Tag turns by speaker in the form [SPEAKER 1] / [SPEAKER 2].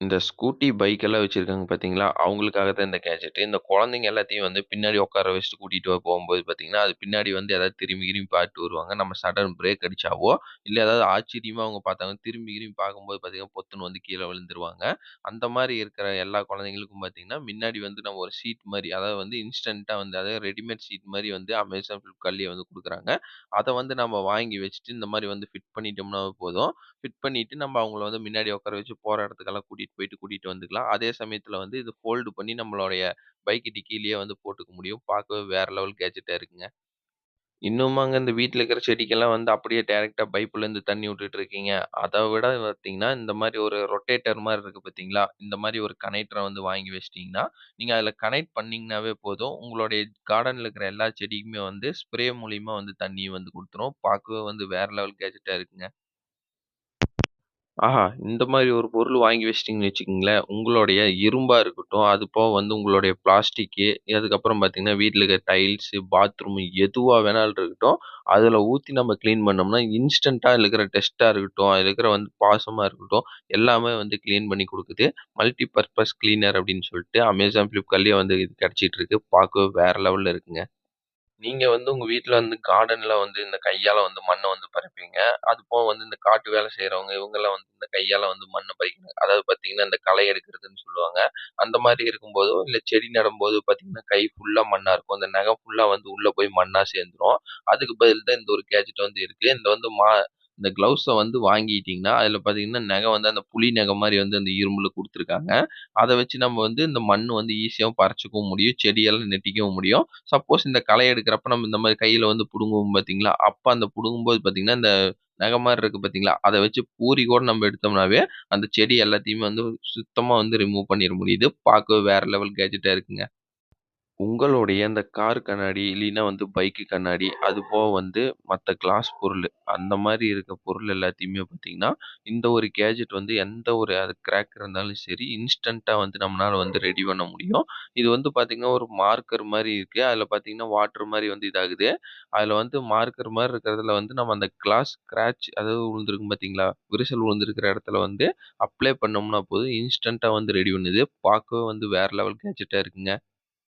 [SPEAKER 1] இந்த scooty, bike எல்லாம் வச்சிருக்காங்க பார்த்தீங்களா, அவங்களுக்காக தான் இந்த கேட்ஜெட். இந்த குழந்தைங்க எல்லாத்தையும் வந்து பின்னாடி உட்கார வச்சுட்டு கூட்டிட்டு போகும்போது பார்த்தீங்கன்னா, அது பின்னாடி வந்து ஏதாவது திரும்பி கிரும்பி பார்த்துட்டு வருவாங்க. நம்ம சடன் பிரேக் அடிச்சாவோ, இல்ல ஏதாவது ஆச்சரியமா அவங்க பார்த்தாங்கன்னா, திரும்பி கிரும்பி பார்க்கும்போது பார்த்தீங்கன்னா, பொத்துன்னு வந்து கீழ விழுந்துருவாங்க. அந்த மாரி இருக்கிற எல்லா குழந்தைங்களுக்கும் பார்த்தீங்கன்னா, முன்னாடி வந்து நம்ம ஒரு சீட் மாரி, அதாவது வந்து இன்ஸ்டன்ட்டா வந்து அதாவது ரெடிமேட் சீட் மாரி வந்து Amazon, Flipkartலயே வந்து குடுக்குறாங்க. அத வந்து நம்ம வாங்கி வச்சுட்டு, இந்த மாரி வந்து ஃபிட் பண்ணிட்டோம்னா போதும். ஃபிட் பண்ணிட்டு நம்ம அவங்கள வந்து முன்னாடி உட்கார வச்சு போற இடத்துக்கெல்லாம் கூட்டிட்டு வந்துக்கலாம். அதே சமயத்தில வந்து இது ஃபோல்டு பண்ணி நம்மளுடைய பைக் டிக்கிலயே வந்து போட்டுக்க முடியும். பார்க்கவே வேற லெவல் கேட்ஜெட்டா இருக்குங்க. இன்னுமாங்க இந்த வீட்ல இருக்கிற செடிக்கெல்லாம் வந்து அப்படியே டைரக்ட்டா பைப்லேருந்து தண்ணி விட்டுட்டு இருக்கீங்க. அத விட பார்த்தீங்கன்னா, இந்த மாரி ஒரு ரொட்டேட்டர் மாரி இருக்கு பார்த்தீங்களா? இந்த மாரி ஒரு கனெக்டர வந்து வாங்கி வச்சுட்டீங்கன்னா, நீங்க அதில கனெக்ட் பண்ணீங்கனாவே போதும். உங்களுடைய கார்டன்ல இருக்கிற எல்லா செடிக்குமே வந்து ஸ்ப்ரே மூலியமா வந்து தண்ணீய வந்து குடுத்துரும். பார்க்கவே வந்து வேற லெவல் கேட்ஜெட்டா இருக்குங்க. ஆஹா! இந்த மாரி ஒரு பொருள் வாங்கி வச்சுட்டீங்கன்னு வச்சுக்கங்களேன், உங்களுடைய இரும்பா இருக்கட்டும், அது போக வந்து உங்களுடைய பிளாஸ்டிக்கு, அதுக்கப்புறம் பார்த்தீங்கன்னா, வீட்ல இருக்க டைல்ஸு, பாத்ரூம் எதுவா வேணாலும் இருக்கட்டும், அதில ஊத்தி நம்ம கிளீன் பண்ணோம்னா, இன்ஸ்டன்ட்டா அதில இருக்கிற டஸ்ட்டா இருக்கட்டும், அதில இருக்கிற வந்து பாசமா இருக்கட்டும், எல்லாமே வந்து கிளீன் பண்ணி குடுக்குது. மல்டி பர்ப்பஸ் கிளீனர் அப்படின்னு சொல்லிட்டு Amazon, Flipkartலயே வந்து இது கிடைச்சிட்டு இருக்கு. பார்க்கவே வேற லெவல்ல இருக்குங்க. நீங்க வந்து உங்க வீட்ல வந்து கார்டன்ல வந்து இந்த கையால வந்து மண்ண வந்து பறிப்பீங்க. அதுபோக வந்து இந்த காட்டு வேலை செய்றவங்க, இவங்கலாம் வந்து இந்த கையால வந்து மண்ண பறிக்கணும். அதாவது பார்த்தீங்கன்னா, இந்த களை எடுக்கிறதுன்னு சொல்லுவாங்க. அந்த மாரி இருக்கும்போதோ, இல்ல செடி நடும்போது பார்த்தீங்கன்னா, கை ஃபுல்லா மண்ணா இருக்கும். அந்த நகம் ஃபுல்லா வந்து உள்ள போய் மண்ணா சேர்ந்துரும். அதுக்கு பதில் தான் இந்த ஒரு கேட்ஜெட் வந்து இருக்கு. இந்த கிளவுஸ வந்து வாங்கிட்டீங்கன்னா, அதில பார்த்தீங்கன்னா, நகம் வந்து அந்த புலி நகம் மாரி வந்து அந்த இரும்புல குடுத்துருக்காங்க. அத வச்சு நம்ம வந்து இந்த மண்ணு வந்து ஈஸியாவும் பறிச்சுக்கவும் முடியும். செடியெல்லாம் நெட்டிக்கவும் முடியும். சப்போஸ் இந்த களை எடுக்கிறப்ப நம்ம இந்த மாரி கையில வந்து புடுங்குவோம் பார்த்தீங்களா? அப்ப அந்த புடுங்கும்போது பார்த்தீங்கன்னா, இந்த நகம் மாரி இருக்கு பார்த்தீங்களா? அத வச்சு பூரி கூட நம்ம எடுத்தோம்னாவே, அந்த செடி எல்லாத்தையுமே வந்து சுத்தமா வந்து ரிமூவ் பண்ணிற முடியுது. பார்க்கவே வேற லெவல் கேட்ஜெட்டா இருக்குங்க. உங்களுடைய இந்த கார் கண்ணாடி, இல்லைன்னா வந்து பைக்கு கண்ணாடி, அதுபோக வந்து மத்த கிளாஸ் பொருளு, அந்த மாரி இருக்க பொருள் எல்லாத்தையுமே பார்த்தீங்கன்னா, இந்த ஒரு கேட்ஜெட் வந்து எந்த ஒரு அது கிராக் இருந்தாலும் சரி, இன்ஸ்டன்ட்டா வந்து நம்மனால வந்து ரெடி பண்ண முடியும். இது வந்து பார்த்தீங்கன்னா, ஒரு மார்க்கர் மாரி இருக்கு. அதில பார்த்தீங்கன்னா, வாட்டர் மாரி வந்து இதாகுது. அதில வந்து மார்க்கர் மாரி இருக்கிறதுல வந்து நம்ம அந்த கிளாஸ் ஸ்க்ராட்ச் அதாவது விழுந்திருக்கும் பார்த்தீங்களா? விரிசல் விழுந்திருக்கிற இடத்துல வந்து அப்ளை பண்ணோம்னா போதும், இன்ஸ்டன்ட்டா வந்து ரெடி பண்ணுது. பார்க்கவே வந்து வேற லெவல் கேட்ஜெட்டா இருக்குங்க.